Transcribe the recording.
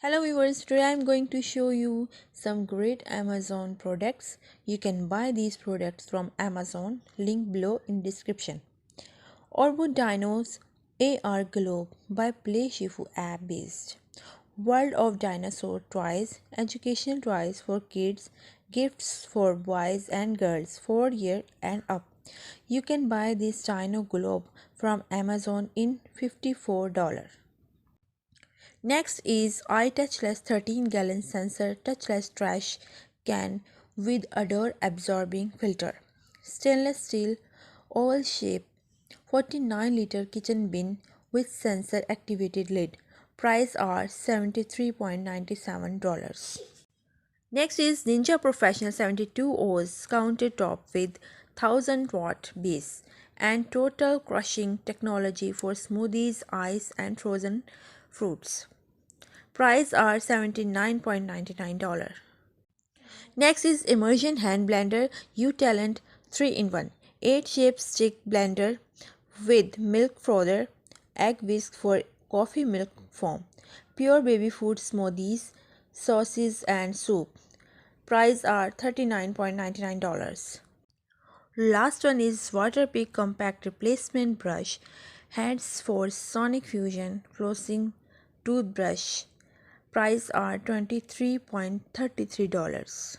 Hello viewers, today I am going to show you some great Amazon products. You can buy these products from Amazon, link below in description. Orbo Dinos Globe by Play Shifu app based. World of Dinosaur Toys, educational toys for kids, gifts for boys and girls 4 years and up. You can buy this Dino Globe from Amazon in $54. Next is iTouchless 13-gallon sensor touchless trash can with odor absorbing filter. Stainless steel oval shape 49-liter kitchen bin with sensor activated lid. Price are $73.97. Next is Ninja Professional 72 Oz countertop with 1000-watt base and total crushing technology for smoothies, ice and frozen fruits. Price are $79.99. Next is Immersion hand blender U-Talent 3-in-1 8-shape stick blender with milk frother, egg whisk for coffee milk foam, pure baby food smoothies, sauces and soup. Price are $39.99. Last one is WATERPIK compact replacement brush heads for sonic fusion flossing toothbrush. Price are $23.33.